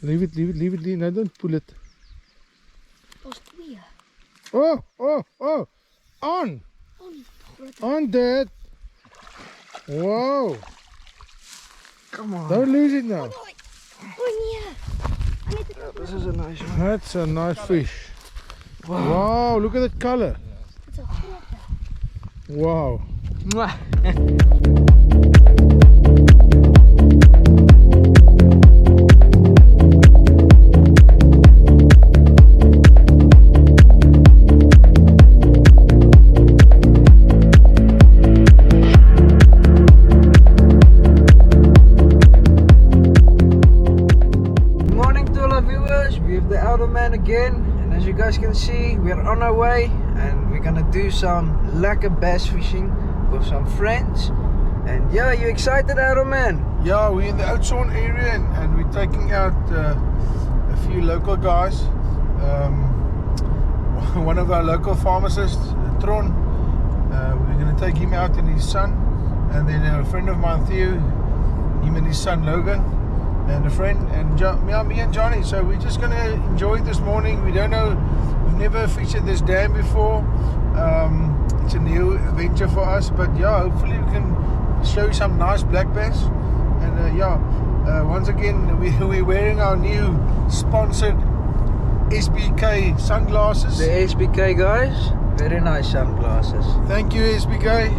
Leave it. No, don't pull it. Daar's twee. Oh. On, Dad. Wow. Come on. Don't lose it now. Oh nee. This is a nice one. That's a nice fish. Wow, look at that color. Dit's 'n groot. Wow. Mwah. Good morning to all our viewers. We have the Outer Man again, and as you guys can see, we're on our way and we're gonna do some lekker bass fishing with some friends. And yeah, you excited, Outer Man? Yeah, we're in the Oudtshoorn area and we're taking out a few local guys. One of our local pharmacists, Tron, we're going to take him out and his son. And then a friend of mine, Theo, him and his son, Logan. And a friend, and me and Johnny. So we're just going to enjoy it this morning. We don't know, we've never featured this dam before. It's a new adventure for us. But yeah, hopefully we can show you some nice black bass. And once again we're wearing our new sponsored SBK sunglasses. The SBK guys, very nice sunglasses. Thank you SBK.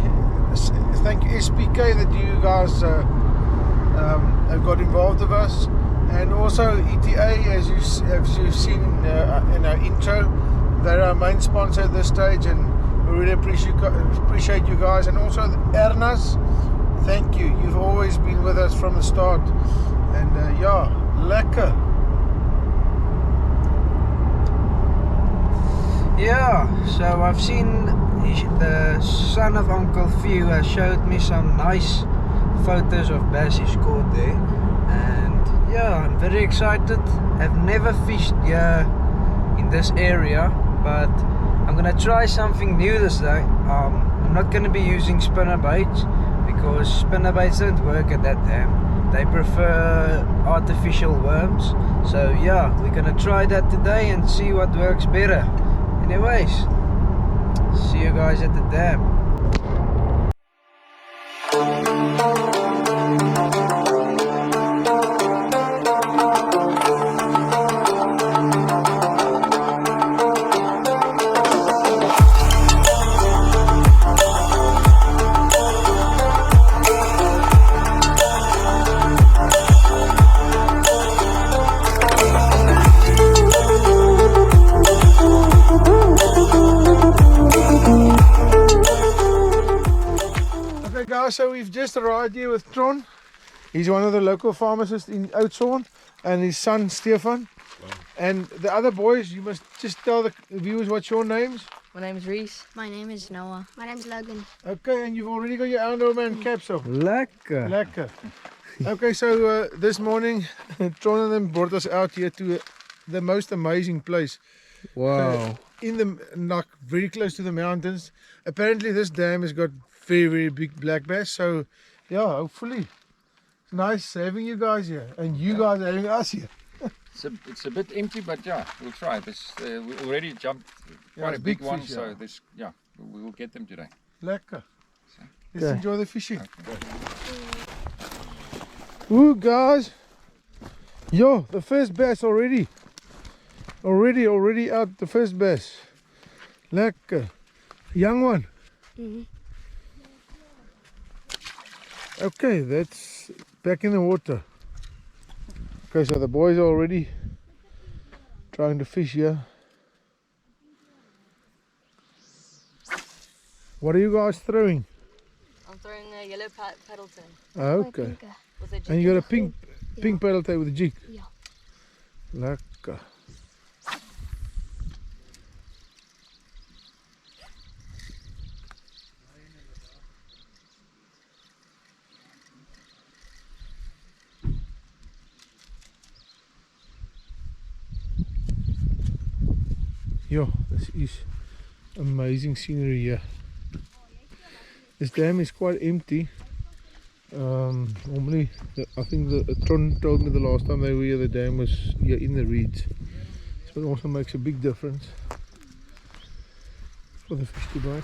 Thank you SBK that you guys have got involved with us, and also ETA, as you've seen in our intro. They're our main sponsor at this stage, and we really appreciate you guys, and also Ernas. Thank you. You've always been with us from the start. And yeah, lekker. Yeah, so I've seen the son of Uncle Few has showed me some nice photos of bass he's caught there. And yeah, I'm very excited. I've never fished here in this area, but I'm gonna try something new this day. I'm not gonna be using spinner baits, because spinnerbaits don't work at that dam. They prefer artificial worms. So yeah, we're gonna try that today and see what works better. Anyways, see you guys at the dam. So we've just arrived here with Tron. He's one of the local pharmacists in Oudtshoorn, and his son Stefan. Wow. And the other boys, you must just tell the viewers what's your names. My name is Reese. My name is Noah. My name's Logan. Okay, and you've already got your Outer Man caps off. Lekker. Lekker. Okay, so this morning Tron and them brought us out here to the most amazing place. Wow. In the very close to the mountains. Apparently this dam has got very big black bass, so yeah, hopefully it's nice having you guys here and you guys having us here. It's a bit empty, but yeah, we'll try. This we already jumped quite a big fish, one, so this we will get them today. Lekker. Let's Okay. enjoy the fishing. Okay. Ooh guys, yo, the first bass already out, the first bass. Lekker. Young one. Okay, that's back in the water. Okay, so the boys are already trying to fish here. What are you guys throwing? I'm throwing a yellow paddle tin Okay. with a jig. And you got a pink paddle tail with a jig? Yeah. Lekker. Yeah, this is amazing scenery here. This dam is quite empty, Normally, I think the Tron told me the last time they were here, the dam was here in the reeds. So it also makes a big difference for the fish to bite.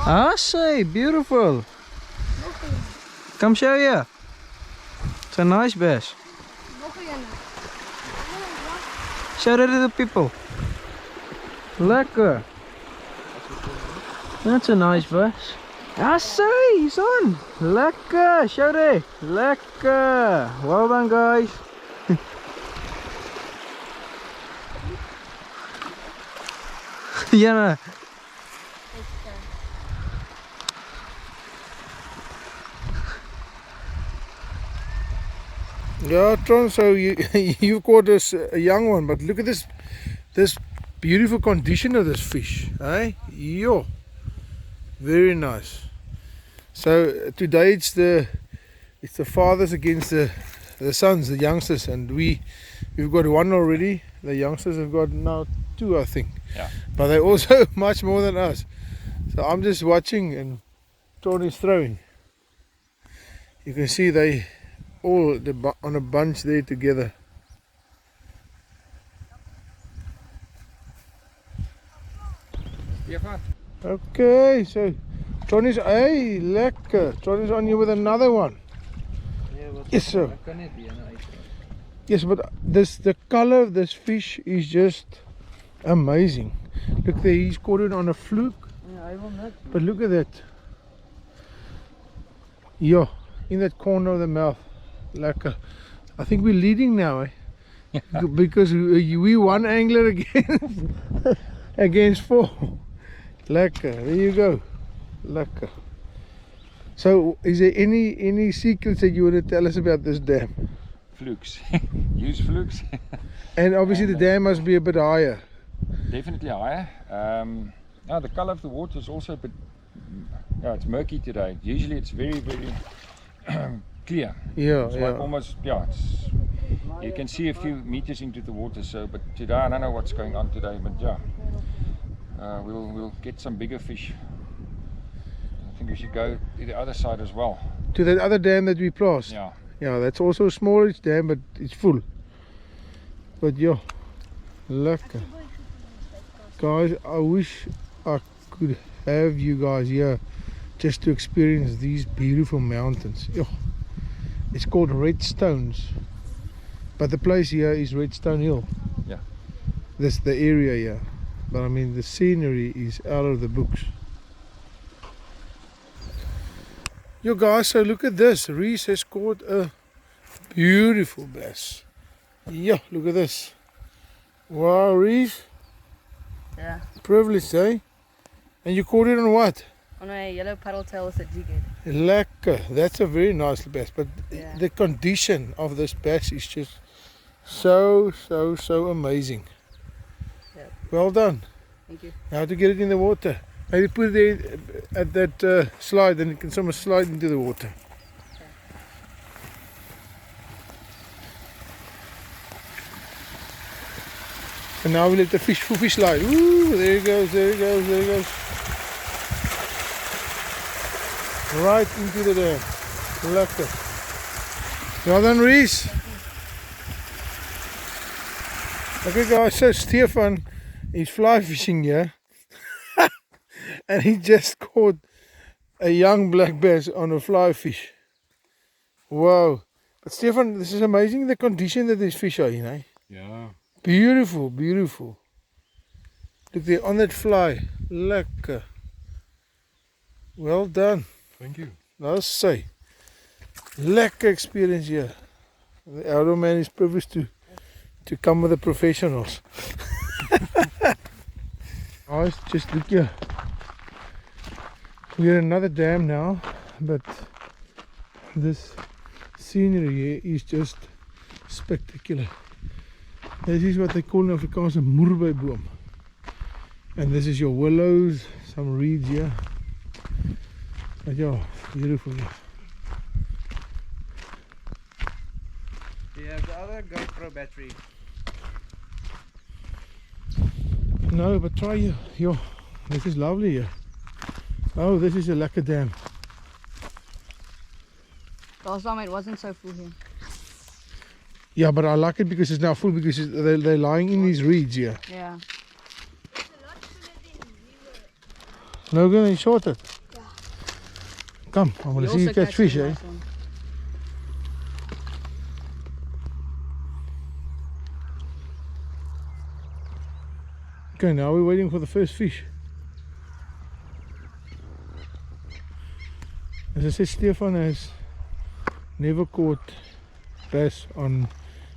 Assay, beautiful. Come show you. It's a nice bass. Show it to the people. Lekker. That's a nice bass. Assay, he's on. Lekker, show it. Lekker. Well done, guys. Yeah. Yeah, Tron, so you caught this a young one, but look at this beautiful condition of this fish, eh? Yo, very nice. So today it's the fathers against the sons, the youngsters, and we've got one already. The youngsters have got now 2, I think. Yeah. But they're also much more than us. So I'm just watching, and Tron is throwing. You can see they all on a bunch there together. Stefan. Okay, so Tron is, hey, lekker. Tron is on you with another one. Yes, sir. Yes, but the color of this fish is just amazing. Look there, he's caught it on a fluke. But look at that. Yeah, in that corner of the mouth. Lekker. I think we're leading now, eh? Because we one angler against 4. Lekker. There you go. Lekker. So, is there any secrets that you want to tell us about this dam? Flukes. Use flukes. And obviously the dam must be a bit higher. Definitely higher. Now the color of the water is also a bit, yeah, it's murky today. Usually it's very, very clear. Yeah, it's yeah. like almost, yeah, you can see a few meters into the water. So, but today I don't know what's going on today, but yeah, we'll get some bigger fish. I think we should go to the other side as well. To that other dam that we passed? Yeah. Yeah, that's also a smallish dam, but it's full. But yeah, lekker. Guys, I wish I could have you guys here just to experience these beautiful mountains. Yeah. It's called Redstones, but the place here is Redstone Hill. Yeah. That's the area here. But I mean, the scenery is out of the books. Yo guys, so look at this. Reese has caught a beautiful bass. Yeah, look at this. Wow, Reese. Yeah. Privileged, eh? And you caught it on what? On a yellow paddle tail with a jig. Lekker. That's a very nice bass. But Yeah. the condition of this bass is just so amazing. Yep. Well done. Thank you. Now to get it in the water. Maybe put it there at that slide, then it can someone slide into the water. And now we let the fish slide. Ooh, there he goes, there he goes, there he goes. Right into the dam. Lekker. Well done, Reese. Okay guys, so Stefan is fly fishing here. And he just caught a young black bass on a fly fish. Wow. But Stefan, this is amazing, the condition that these fish are in, eh? Yeah. Beautiful, beautiful. Look there on that fly. Lekker. Well done. Thank you. I'll say. Lekker experience here. The elder man is privileged to come with the professionals. Guys, just look here. We're at another dam now, but this scenery here is just spectacular. This is what they call in Afrikaans a moerbeiboom. And this is your willows, some reeds here. But yeah, beautiful. Do you have the other GoPro battery? No, but try here. Yo, this is lovely here. Oh, this is a lekker dam. Last time it wasn't so full here. Yeah, but I like it because it's now full because they're lying in these reeds here. Yeah. Logan, you short it? Yeah. Come, I want We to see you also catch fish, the eh? nice one. Okay, now we're waiting for the first fish. As I said, Stefan has never caught bass on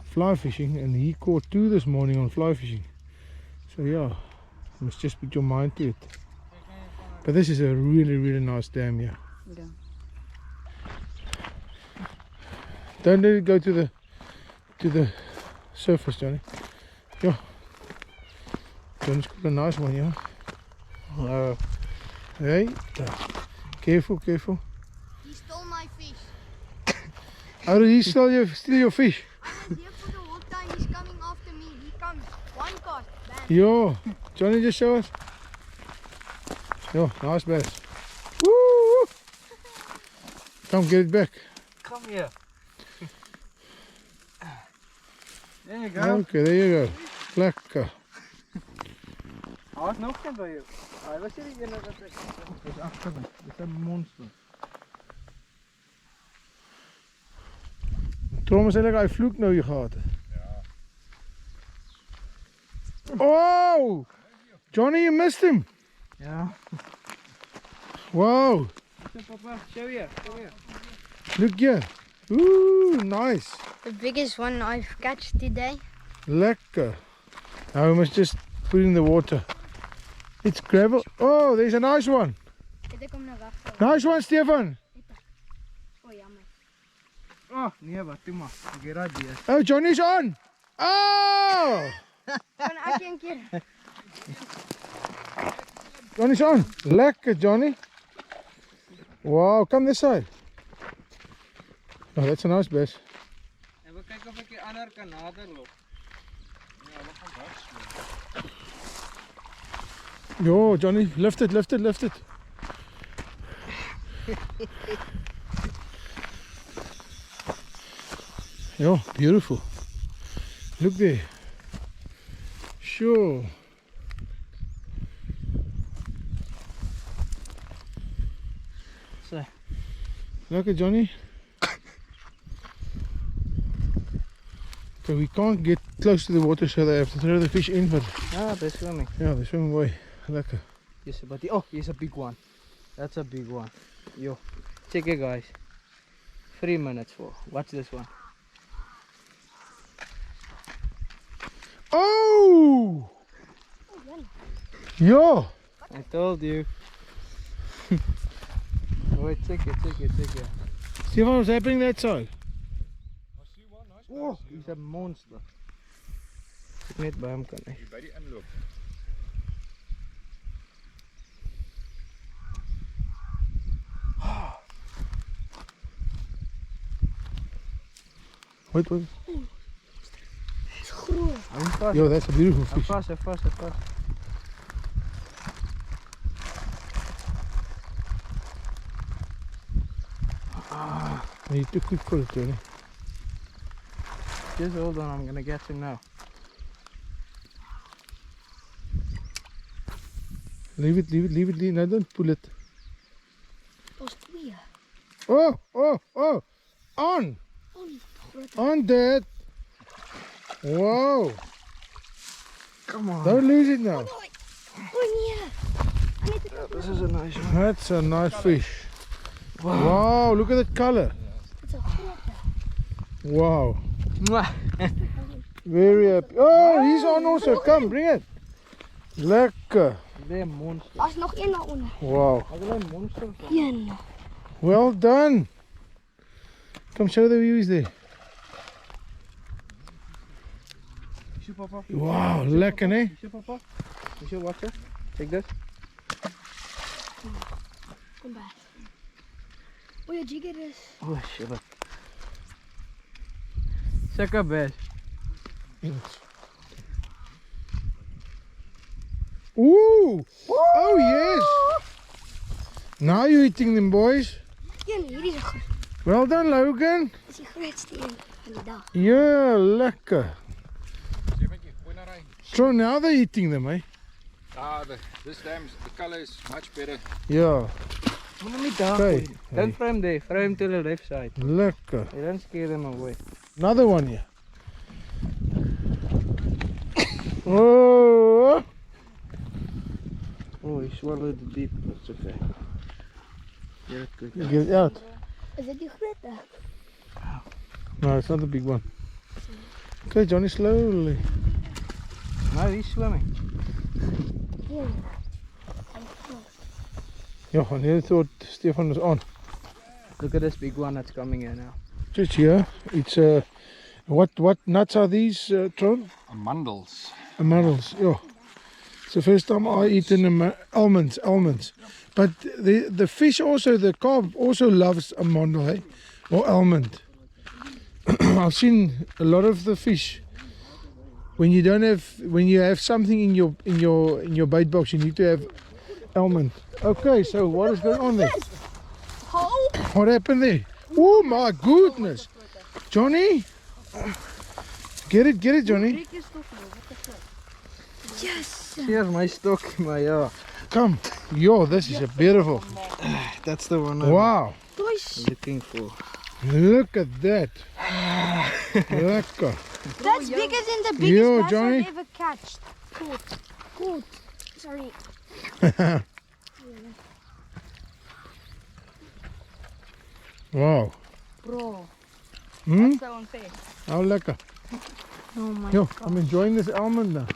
fly fishing, and he caught 2 this morning on fly fishing. So yeah, you must just put your mind to it. But this is a really, really nice dam here. Yeah. Don't let it go to the surface, Johnny. Yeah. Johnny's got a nice one, yeah. Hey, careful, careful. He stole my fish. How did he steal your fish? I was there for the whole time. He's coming after me. He comes. One cast. Bam. Yo, Johnny, just show us. Yo, nice bass. Woo! Come get it back. Come here. There you go. Okay, there you go. Lekker. Daar's nog een by jou. Was jy die ene wat ek... Dis agter my. Dis 'n monster. Thomas het hy vloek nou hier gehad. Ja. Oh! Johnny, you missed him. Ja. Wow. Papa, show here. Come here. Look here. Ooh, nice. The biggest one I've catched today. Lekker. Now we must just put it in the water. It's gravel. Oh, there's a nice one. Het ek hom nou weg. Nice one, Stefan. Oh, jammer. Oh, nee, wat toe maar. Ek het daai bees. Oh, Johnny's on. Oh! Kan ek een keer? Johnny's on. Lekker, Johnny. Wow, come this side. Oh, that's a nice bass. Even kyk of ek die ander kan naderloop. Ja, wat gaan daar sien? Yo, Johnny, lift it, lift it, lift it. Yo, beautiful. Look there. Sure. So. Look at Johnny. Okay, we can't get close to the water, so they have to throw the fish in, but Ja, they're swimming. yeah, they're swimming away. Lekker. Yes, but oh, here's a big one. That's a big one. Yo, check it, guys. 3 minutes for. Watch this one. Oh! Yo! I told you. Wait, check it, check it, check it. See what was happening that side? Oh, he's a monster. Ek net by hom kan hy. By die inloop. Wait. It's groot. Hou vas. Yo, that's a beautiful Hou fish. vas, hou vas, hou vas. You're too quick for it, Johnny. Just hold on, I'm gonna get him now. Leave it. No, don't pull it. Ons twee. Oh! On! On, Dad! Wow! Come on. Don't lose it now. Oh nee. This is a nice one. That's a nice fish. Wow, look at that color. It's a groot. Wow. Mwah. Very happy. Oh, he's on also. Come, bring it. Lekker. They're monsters. Daar's nog een daaronder. Wow. Are they monsters? Een. Well done. Come show the views there. Is papa? Wow, lekker hè? Is papa? Is watch it? Check this. Kom bij. O, je jigger is. Oh shit. Check up, bass. Ooh! Oh yes! Now you're eating them, boys. Een, hierdie is een Well done, Logan. Dit is die grootste een van die dag. Yeah, lekker. So now they're eating them, eh? This dam, the color is much better. Yeah, Let me down. Okay. Don't throw him there. Throw him to the left side. lekker. You don't scare them away. Another one here. Oh! Oh, he swallowed it deep. That's okay. Get it quick. Get it out. Is dit die grote? No, it's not the big one. Okay, Johnny, slowly. No, he's swimming. Een. Yeah, I never thought Stefan was on. Look at this big one that's coming here now. Just here. It's what nuts are these, Tron? Amandels. Amandels. Yeah. It's the first time I eaten almonds. But the fish also, the carp also loves amandel, eh? Or almond. I've seen a lot of the fish. When you have something in your bait box, you need to have almond. Okay, so what is going on there? Hou. What happened there? Oh my goodness, Johnny! Get it, Johnny. Yes. Here's my stock, my Come, yo, this is a beautiful. That's the one I'm Wow, Guys, looking for. look at that. Lekker. that's bigger than the biggest Yo, bass Johnny. I've ever catched. Caught. Sorry. Wow. Bro, Hmm? so unfair. How lekker. Oh my Yo, I'm enjoying this almond now.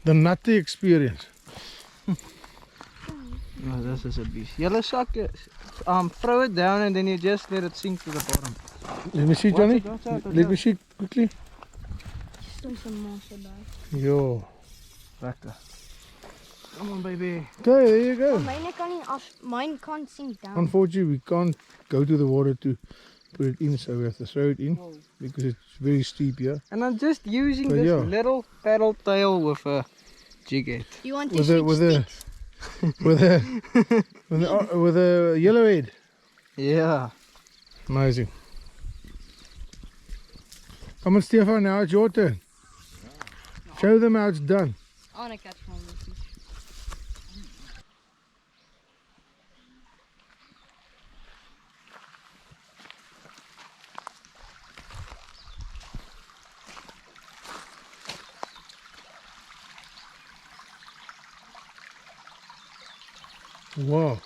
The nutty experience. No, this is a beast. Yellow suck it. Throw it down and then you just let it sink to the bottom. Let me see, Johnny. Watch out, Let me see quickly. Stond zo'n monster bij. Yo. Lekker. Come on, baby. Okay, there you go. Mine kan niet af. Mine can't sink down. Unfortunately, we can't go to the water to put it in, so we have to throw it in because it's very steep here. And I'm just using But this yeah. little paddle tail with a jig head. You want to With a shoot with a sticks? with a yellow head. Yeah. Amazing. Come on, Stefan. Now it's your turn. Show them how it's done. I want to catch one of these fish. Wow.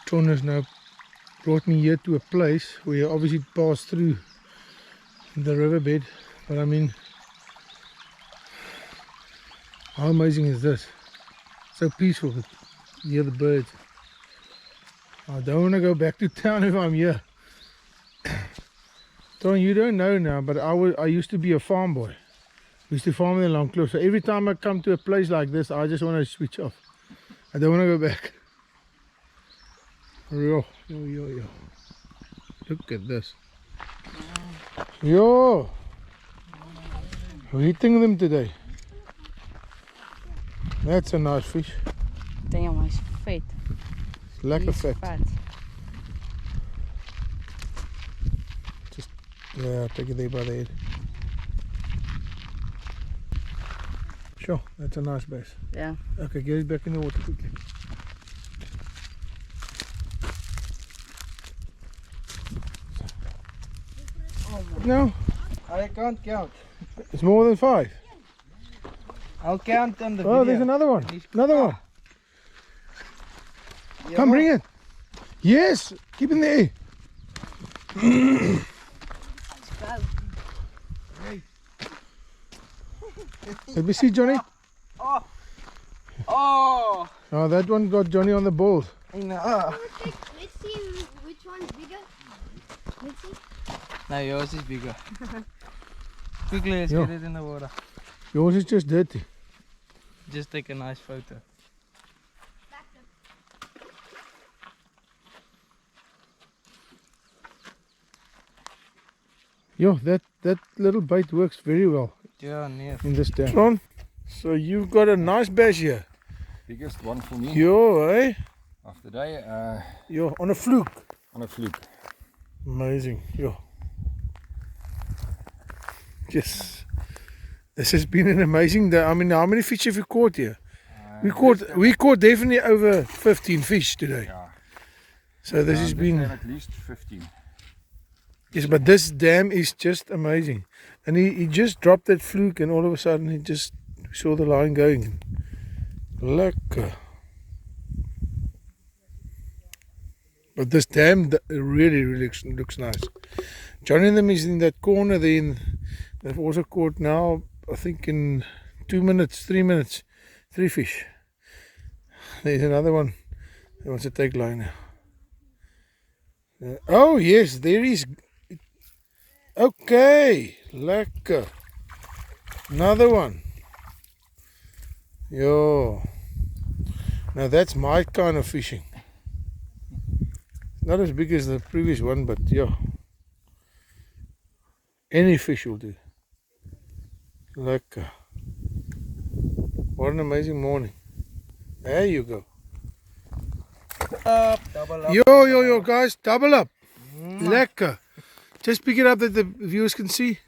Tron has now brought me here to a place where you obviously pass through the riverbed, but I mean, how amazing is this? So peaceful, you hear the birds. I don't want to go back to town if I'm here. Tron, you don't know now, but I used to be a farm boy. We used to farm in the Longkloof, so every time I come to a place like this, I just want to switch off. I don't want to go back. Yo. Look at this. Yo. We're eating them today. That's a nice fish. Damn, he's fat. Lekker He's fat. Yeah, take it there by the head. Sure, that's a nice bass. Yeah. Okay, get it back in the water quickly. No, I can't count. it's more than 5. I'll count on the Oh, video. there's another one. He's- Another one. Yeah, Come, bring it. Yes, keep it in the air. Let me see, Johnny. Oh! Oh! Oh, that one got Johnny on the balls. I know. Let's see which one's bigger. Let's see. No, yours is bigger. Quickly, let's Yeah. get it in the water. Yours is just dirty. Just take a nice photo. Yo, that little bait works very well Yeah, near. in this dam. Ron, so you've got a nice bass here. Biggest one for me Yo, eh? of the day Yo, on a fluke. on a fluke. Amazing. Yo. Yes. This has been an amazing day. I mean, how many fish have you caught here? We caught definitely over 15 fish today. Yeah. So this has been, at least 15. yes, but this dam is just amazing. And he just dropped that fluke and all of a sudden he just saw the line going. Lekker. But this dam really looks nice. Johnny and them is in that corner there. They've also caught now, I think in 2 minutes, 3 minutes, 3 fish. There's another one that wants to take line now. Oh yes, there is. Okay, lekker. Another one. Yo. Now that's my kind of fishing. Not as big as the previous one, but yeah. Any fish will do. Lekker. What an amazing morning. There you go. Up, double up. Yo, guys, double up. Lekker. Just pick it up that the viewers can see.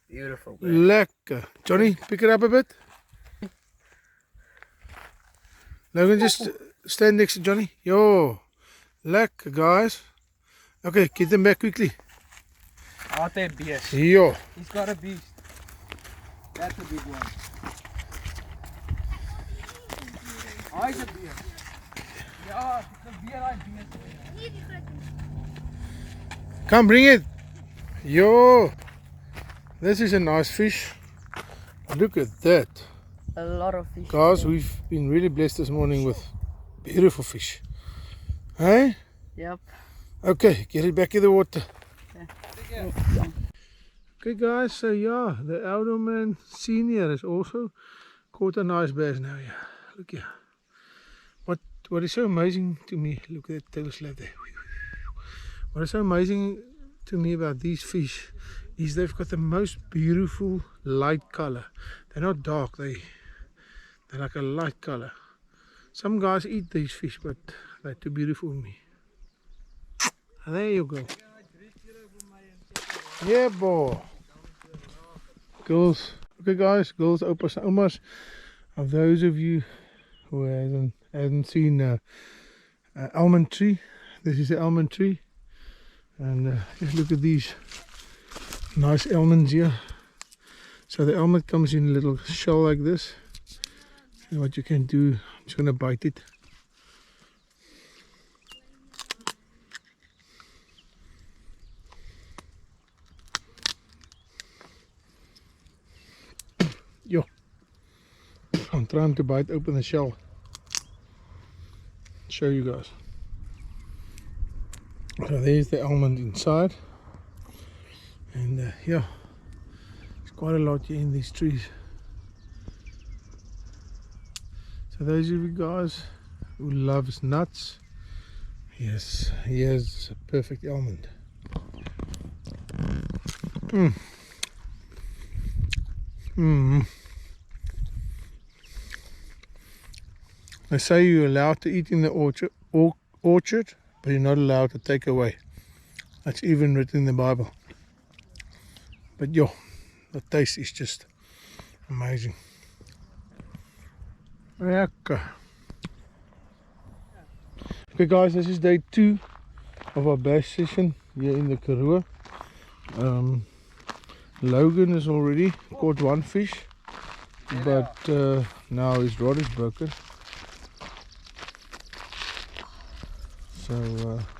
Beautiful. Lekker. Johnny, pick it up a bit. Logan, just stand next to Johnny. Yo. Lekker, guys. Okay, get them back quickly. Out there, beast. Yo. He's got a beast. That's a big one. Oh, he's a beast. Yeah, the beer I beast. Come, bring it. Yo. This is a nice fish. Look at that. A lot of fish. Guys, we've been really blessed this morning with beautiful fish. Hey? Yep. Okay, get it back in the water. Okay. Okay guys, so yeah, the Alderman Senior has also caught a nice bass now. Yeah, look here. What is so amazing to me, look at that tail slap there. What is so amazing to me about these fish is they've got the most beautiful light color. They're not dark, they're like a light color. Some guys eat these fish, but they're too beautiful for me. There you go. Yeah, boy. Girls, okay guys, girls, opas, omas, of those of you who hasn't seen almond tree, this is the almond tree, and just look at these nice almonds here. So the almond comes in a little shell like this, and what you can do, I'm just gonna bite it. Yo, I'm trying to bite open the shell. Show you guys. So there's the almond inside, and yeah, there's quite a lot here in these trees. So those of you guys who loves nuts, yes, here's a perfect almond. They say you're allowed to eat in the orchard, but you're not allowed to take away. That's even written in the Bible. But yo, the taste is just amazing. Okay guys, this is day 2 of our bass session here in the Karoo. Logan has already caught 1 fish, but now his rod is broken. So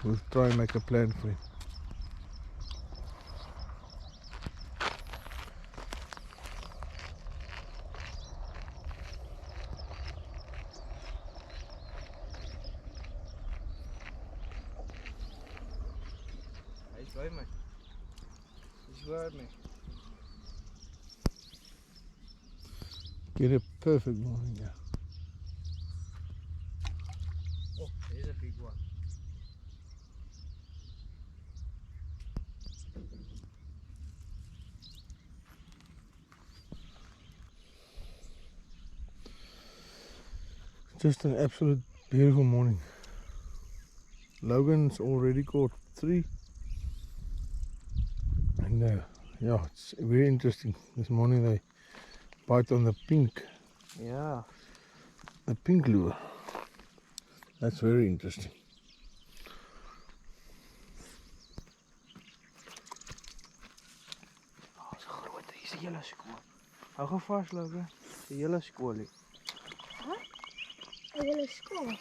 we'll try and make a plan for him. by my. He's word me. Get a perfect morning, yeah. Oh, there's a big one. Just an absolute beautiful morning. Logan's already caught 3. And yeah, it's very interesting. This morning they bite on the pink Yeah. lure. That's very interesting. Oh, is groot. Hier's 'n hele skool. Hou gou vas, Logan. 'n hele skoolie. A hele skool.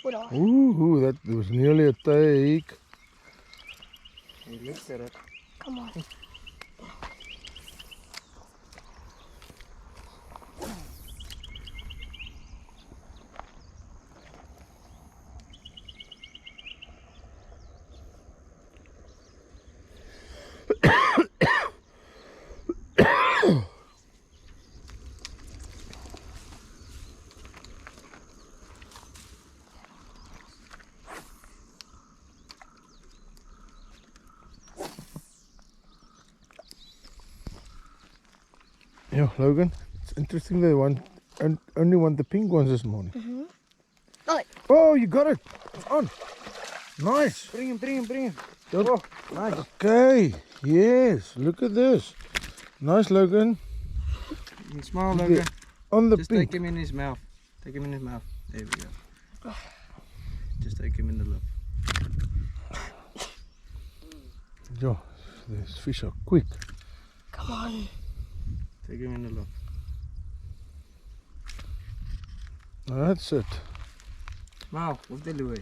Hoera. Ooh, that was nearly a take. Jy look at it. Come on. Yeah, Logan, it's interesting they only want the pink ones this morning. Oh, Oh, you got it. It's on. Nice. Bring him, bring him, bring him. Good. Oh, nice. Okay, yes, look at this. Nice, Logan. You can smile, Yeah. Logan. On the Just pink. take him in his mouth. Take him in his mouth. There we go. Just take him in the lip. Yeah, these fish are quick. come on. Take him in the lip. That's it. Smile with the lure.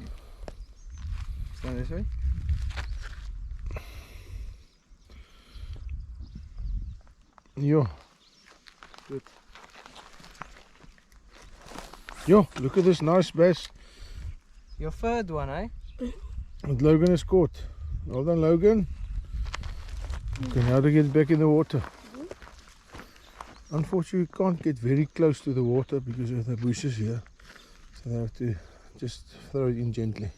Stand this way. Yeah. Good. Yo, look at this nice bass Your third one, eh? that Logan has caught. Well done, Logan. Okay, now to get back in the water. Unfortunately, you can't get very close to the water because of the bushes here. So they have to just throw it in gently,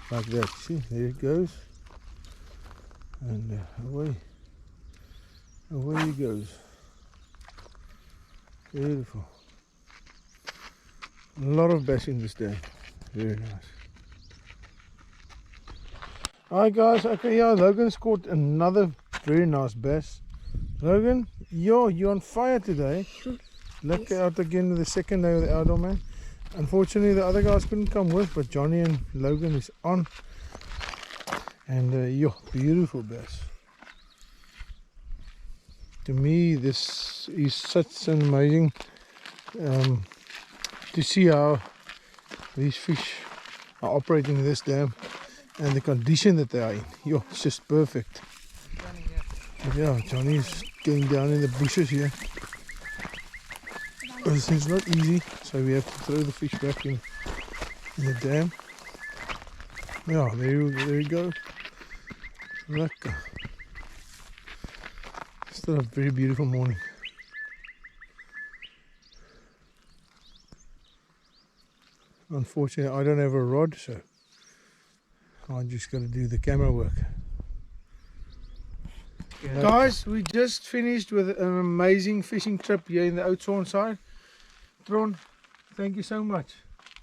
like that. See, there it goes. And away he goes. Beautiful. A lot of bass in this day. Very nice. Alright guys, okay, yeah, Logan's caught another very nice bass. Logan, you're on fire today. Lucky out again with the second day of the outdoor man. Unfortunately the other guys couldn't come with, but Johnny and Logan is on. And beautiful bass. To me this is such an amazing to see how these fish are operating in this dam and the condition that they are in. Yo, it's just perfect. Yeah, Johnny's getting down in the bushes here. This thing's not easy, so we have to throw the fish back in the dam. Yeah, there we go. Lekker. Still a very beautiful morning. Unfortunately, I don't have a rod, so I just got to do the camera work. Yeah. Guys, we just finished with an amazing fishing trip here in the Oudtshoorn side. Tron, thank you so much.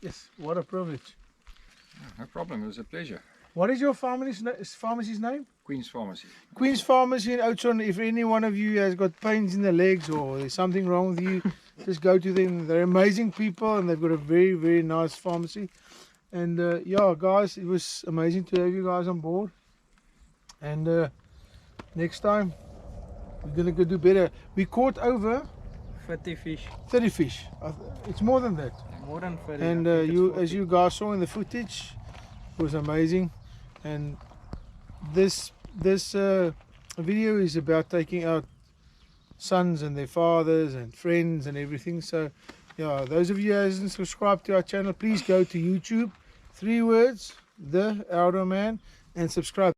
Yes, what a privilege. No problem, it was a pleasure. What is your pharmacy's name? Queen's Pharmacy. Queen's Pharmacy in Oudtshoorn. If any one of you has got pains in the legs or there's something wrong with you, just go to them. They're amazing people and they've got a very, very nice pharmacy. And yeah, guys, it was amazing to have you guys on board. And next time we're gonna go do better. We caught over 30 fish. 30 fish. It's more than that. More than 30. And I think it's as 40. you guys saw in the footage, it was amazing. And this video is about taking out sons and their fathers and friends and everything. So Yeah, those of you who hasn't subscribed to our channel, please go to YouTube, 3 words, The Outdoor Man, and subscribe.